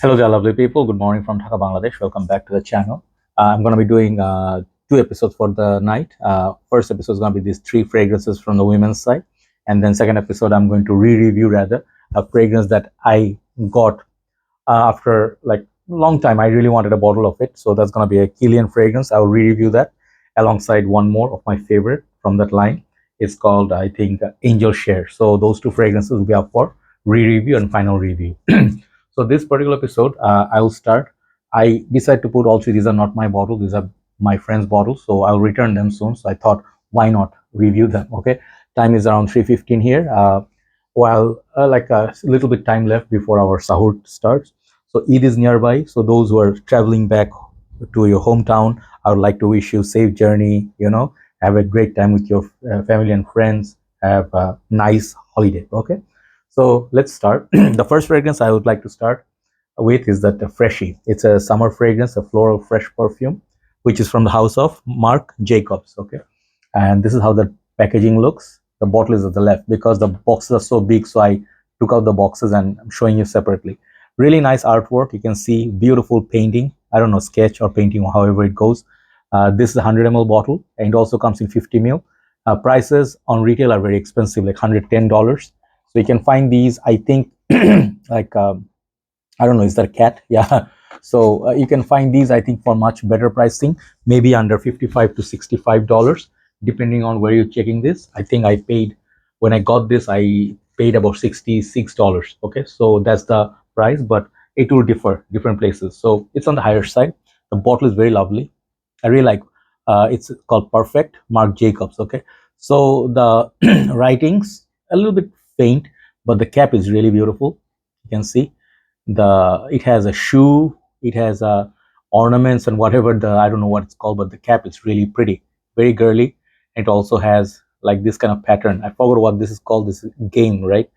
Hello there, lovely people. Good morning from Dhaka, Bangladesh. Welcome back to the channel. I'm going to be doing two episodes for the night. First episode is going to be these three fragrances from the women's side, and then second episode I'm going to review rather a fragrance that I got after like a long time. I really wanted a bottle of it, so that's going to be a Killian fragrance. I'll review that alongside one more of my favorite from that line. It's called, I think, Angel Share. So those two fragrances will be up for review and final review. So this particular episode, I will start. I decided to put all three. These are not my bottles. These are my friend's bottles. So I'll return them soon. So I thought, why not review them? Okay. Time is around 3:15 here. While like a little bit time left before our sahur starts. So Eid is nearby. So those who are traveling back to your hometown, I would like to wish you safe journey. Have a great time with your family and friends. Have a nice holiday. Okay. So let's start. The first fragrance I would like to start with is that Freshie. It's a summer fragrance, a floral fresh perfume, which is from the house of Marc Jacobs. Okay, and this is how the packaging looks. The bottle is at the left because the boxes are so big, so I took out the boxes and I'm showing you separately. Really nice artwork. You can see beautiful painting. I don't know, sketch or painting, or however it goes. This is a 100 ml bottle, and it also comes in 50 ml. Prices on retail are very expensive, like $110. So you can find these, I think, like, I don't know, is that a cat? Yeah. So you can find these, I think, for much better pricing, maybe under $55 to $65, depending on where you're checking this. I think I paid, when I got this, I paid about $66. Okay. So that's the price, but it will differ different places. So it's on the higher side. The bottle is very lovely. I really like, it's called Perfect, Marc Jacobs. Okay. So the writings, a little bit faint, but the cap is really beautiful. You can see it has a shoe, it has ornaments and whatever, I don't know what it's called, but the cap is really pretty, very girly. It also has like this kind of pattern. I forgot what this is called, this game, right?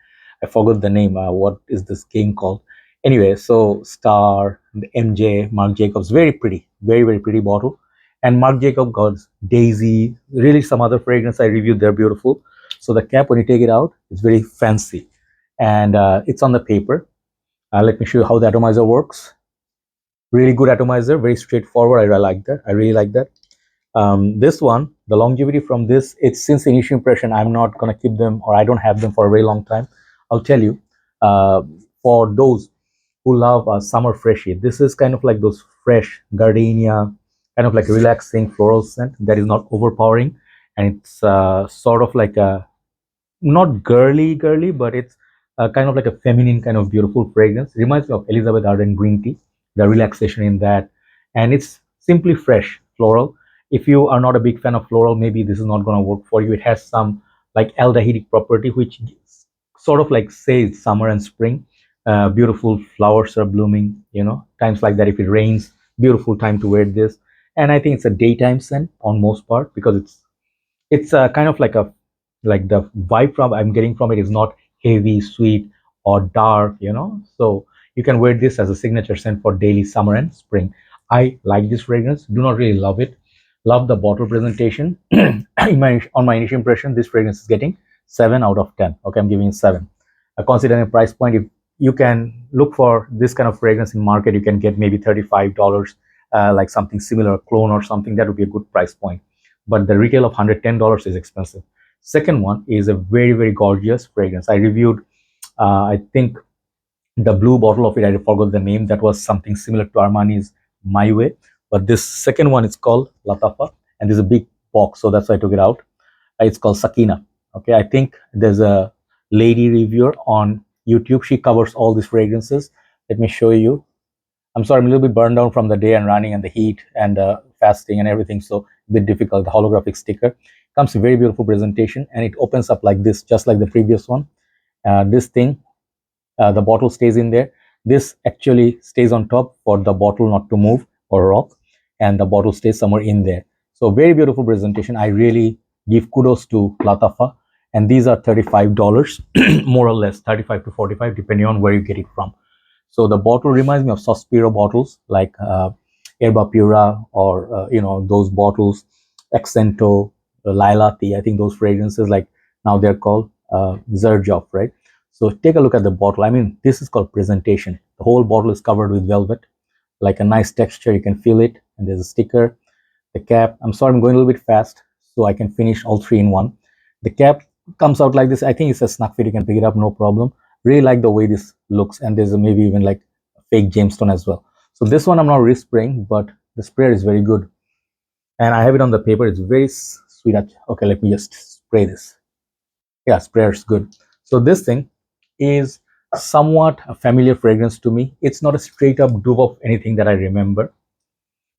I forgot the name. What is this game called? Anyway, so star, the MJ, Marc Jacobs, very pretty, very, very pretty bottle. And Marc Jacobs got Daisy, really some other fragrance I reviewed, they're beautiful. So the cap, when you take it out, it's very fancy, and it's on the paper. Let me show you how the atomizer works. Really good atomizer, very straightforward. I like that. I really like that. This one, the longevity from this, it's since the initial impression. I'm not gonna keep them, or I don't have them for a very long time. I'll tell you. For those who love summer freshie, this is kind of like those fresh gardenia, kind of like relaxing floral scent that is not overpowering, and it's sort of like a not girly, but it's kind of like a feminine kind of beautiful fragrance. It reminds me of Elizabeth Arden green tea, the relaxation in that, and it's simply fresh floral. If you are not a big fan of floral, maybe this is not going to work for you. It has some like aldehydic property, which sort of like says summer and spring. Beautiful flowers are blooming, times like that. If it rains, beautiful time to wear this. And I think it's a daytime scent on most part, because it's kind of like the vibe from I'm getting from it is not heavy, sweet, or dark, So you can wear this as a signature scent for daily summer and spring. I like this fragrance. Do not really love it. Love the bottle presentation. On my initial impression, this fragrance is getting 7 out of 10. Okay, I'm giving it 7. Considering the price point, if you can look for this kind of fragrance in market, you can get maybe $35, like something similar, clone or something. That would be a good price point. But the retail of $110 is expensive. Second one is a very, very gorgeous fragrance. I reviewed, I think, the blue bottle of it. I forgot the name. That was something similar to Armani's My Way. But this second one is called Lattafa, and there's a big box, so that's why I took it out. It's called Sakeena. Okay, I think there's a lady reviewer on YouTube. She covers all these fragrances. Let me show you. I'm sorry, I'm a little bit burned down from the day and running and the heat and fasting and everything, so a bit difficult. The holographic sticker comes a very beautiful presentation, and it opens up like this, just like the previous one. This thing, the bottle stays in there. This actually stays on top for the bottle not to move or rock, and the bottle stays somewhere in there. So very beautiful presentation. I really give kudos to Lattafa, and these are $35 more or less, 35 to 45 depending on where you get it from. So the bottle reminds me of Sospiro bottles, like Erba Pura, or those bottles, Accento, Lailati. I think those fragrances, like now they're called Zerjoff, right? So take a look at the bottle. I mean, this is called presentation. The whole bottle is covered with velvet, like a nice texture. You can feel it. And there's a sticker, the cap. I'm sorry, I'm going a little bit fast so I can finish all three in one. The cap comes out like this. I think it's a snug fit. You can pick it up, no problem. Really like the way this looks. And there's maybe even like a fake gemstone as well. So this one I'm not respraying, but the sprayer is very good. And I have it on the paper. It's very sweet. Okay, let me just spray this. Yeah, sprayer is good. So this thing is somewhat a familiar fragrance to me. It's not a straight up dupe of anything that I remember,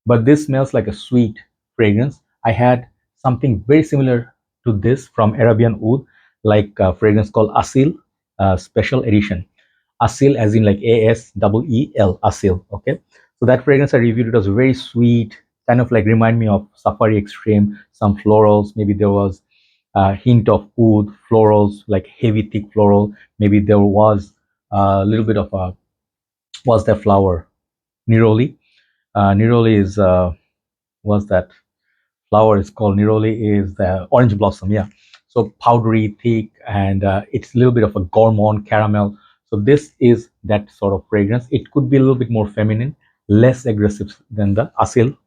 but this smells like a sweet fragrance. I had something very similar to this from Arabian Oud, like a fragrance called Asil Special Edition. Asil as in like ASEEL, Asil. Okay, so that fragrance I reviewed, it was very sweet, kind of like remind me of Safari Extreme, some florals. Maybe there was a hint of oud, florals, like heavy thick floral. Maybe there was a little bit of a, was that flower, neroli. Neroli is was that flower is called neroli, is the orange blossom. Yeah, so powdery, thick, and it's a little bit of a gourmand caramel. So this is that sort of fragrance. It could be a little bit more feminine, less aggressive than the Asil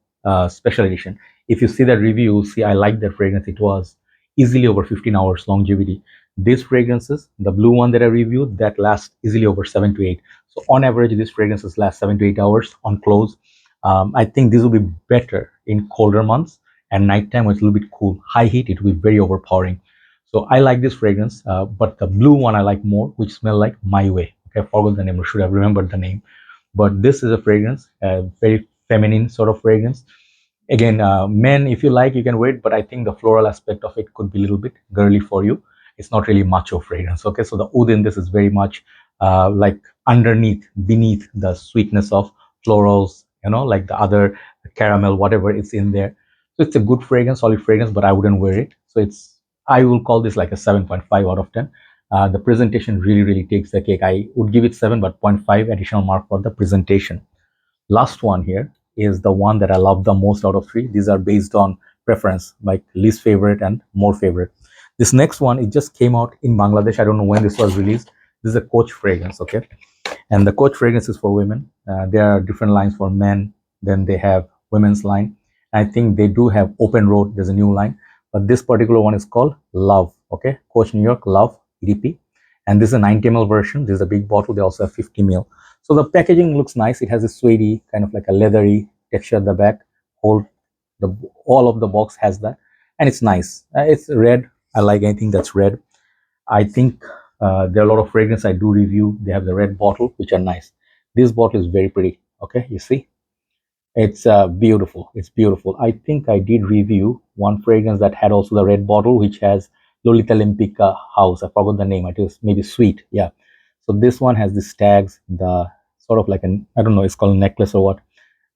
Special Edition. If you see that review, you'll see I like that fragrance. It was easily over 15 hours longevity. These fragrances, the blue one that I reviewed, that lasts easily over 7 to 8. So on average, these fragrances last 7 to 8 hours on close. I think this will be better in colder months, and nighttime when it's a little bit cool. High heat, it will be very overpowering. So I like this fragrance, but the blue one I like more, which smell like My Way. Okay, I forgot the name, I should have remembered the name. But this is a fragrance, a very feminine sort of fragrance. Again, men, if you like, you can wear it, but I think the floral aspect of it could be a little bit girly for you. It's not really much of fragrance. Okay, so the oud in this is very much like underneath, beneath the sweetness of florals, you know, like the other caramel, whatever it's in there. So it's a good fragrance, solid fragrance, but I wouldn't wear it. So it's, I will call this like a 7.5 out of 10. The presentation really takes the cake. I would give it 7, but 0.5 additional mark for the presentation. Last one here is the one that I love the most out of 3. These are based on preference, like least favorite and more favorite. This next one, it just came out in Bangladesh. I don't know when this was released. This is a Coach fragrance, okay? And the Coach fragrance is for women. There are different lines for men. Then they have women's line. I think they do have Open Road. There's a new line, but this particular one is called Love. Okay, Coach New York Love EDP, and this is a 90 ml version. This is a big bottle. They also have 50 ml. So the packaging looks nice. It has a suede, kind of like a leathery texture at the back. All of the box has that, and it's nice. It's red. I like anything that's red. I think there are a lot of fragrance I do review. They have the red bottle, which are nice. This bottle is very pretty. Okay, you see, it's beautiful. It's beautiful. I think I did review one fragrance that had also the red bottle, which has Lolita Limpica house. I forgot the name. It was maybe Sweet. Yeah. So this one has these tags, the sort of like an, I don't know, it's called a necklace or what.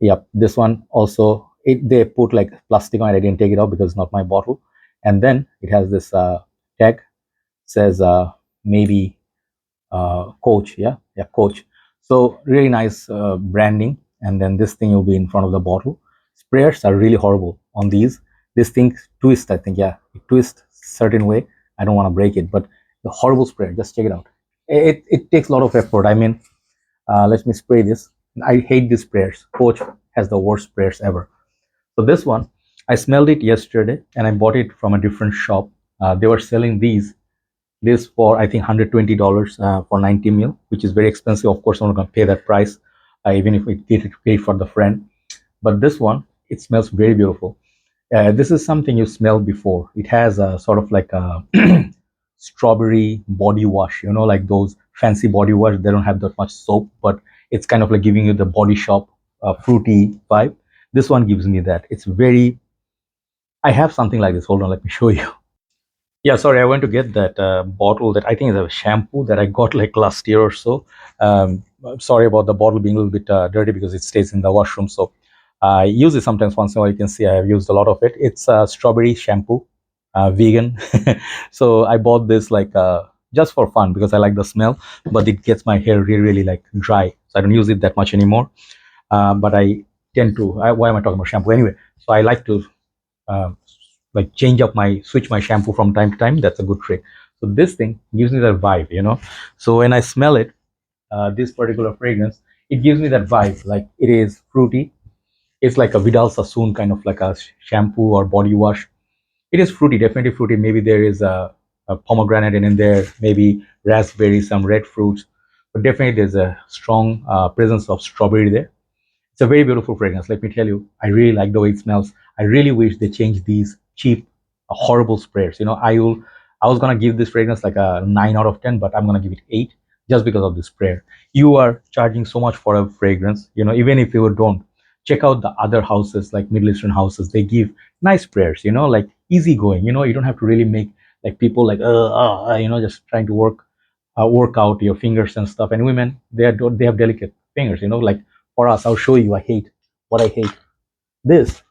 Yeah. This one also, they put like plastic on it. I didn't take it out because it's not my bottle. And then it has this tag, says maybe Coach. Yeah. Coach. So really nice branding. And then this thing will be in front of the bottle. Sprayers are really horrible on these. This thing twists, I think. Yeah, it twists certain way. I don't want to break it, but the horrible sprayer, just check it out. It takes a lot of effort. I mean, let me spray this. I hate these sprayers. Coach has the worst sprayers ever. So this one, I smelled it yesterday and I bought it from a different shop. They were selling this for I think $120 for 90 ml, which is very expensive. Of course, I'm not going to pay that price, even if we get it paid for the friend. But this one, it smells very beautiful. This is something you smelled before. It has a sort of like a strawberry body wash, you know, like those fancy body wash. They don't have that much soap, but it's kind of like giving you the Body Shop fruity vibe. This one gives me that. It's very, I have something like this. Hold on, let me show you. Yeah, sorry, I went to get that bottle that I think is a shampoo that I got like last year or so. I'm sorry about the bottle being a little bit dirty because it stays in the washroom. So I use it sometimes once in a while. You can see I have used a lot of it. It's a strawberry shampoo, vegan. So I bought this like just for fun because I like the smell, but it gets my hair really like dry. So I don't use it that much anymore. But I tend to, why am I talking about shampoo anyway? So I like to like switch my shampoo from time to time. That's a good trick. So this thing gives me that vibe, you know. So when I smell it, this particular fragrance, it gives me that vibe, like it is fruity. It's like a Vidal Sassoon kind of like a shampoo or body wash. It is fruity, definitely fruity. Maybe there is a pomegranate in there, maybe raspberry, some red fruits, but definitely there's a strong presence of strawberry there. It's a very beautiful fragrance. Let me tell you, I really like the way it smells. I really wish they changed these cheap, horrible sprayers. You know, I was gonna give this fragrance like a 9 out of 10, but I'm gonna give it 8 just because of the sprayer. You are charging so much for a fragrance. You know, even if you don't, check out the other houses like Middle Eastern houses. They give nice sprayers. You know, like easygoing. You know, you don't have to really make like people like you know, just trying to work out your fingers and stuff. And women, they have delicate fingers. You know, like for us, I'll show you. I hate what I hate. This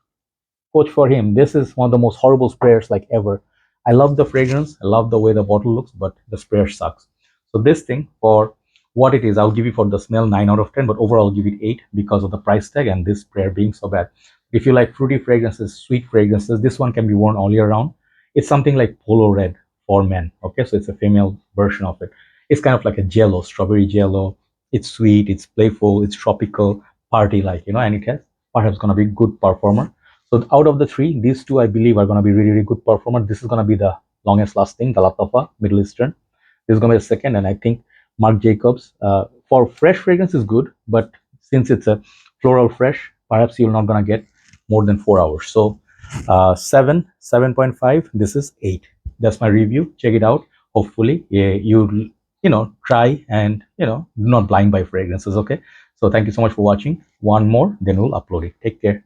Coach for him. This is one of the most horrible sprayers like ever. I love the fragrance. I love the way the bottle looks, but the sprayer sucks. So this thing, for what it is, I'll give you for the smell 9 out of 10, but overall I'll give it 8 because of the price tag and this sprayer being so bad. If you like fruity fragrances, sweet fragrances, this one can be worn all year round. It's something like Polo Red for men. Okay, so it's a female version of it. It's kind of like a jello, strawberry jello. It's sweet, it's playful, it's tropical, party like, you know, and it has perhaps gonna be good performer. So out of the three, these two I believe are gonna be really, really good performer. This is gonna be the longest lasting, the Lattafa Middle Eastern. This is gonna be a second, and I think Marc Jacobs for fresh fragrance is good, but since it's a floral fresh, perhaps you're not gonna get more than 4 hours. So 7.5. This is 8. That's my review. Check it out. Hopefully, you know, try and, you know, do not blind buy fragrances. Okay. So thank you so much for watching. One more, then we'll upload it. Take care.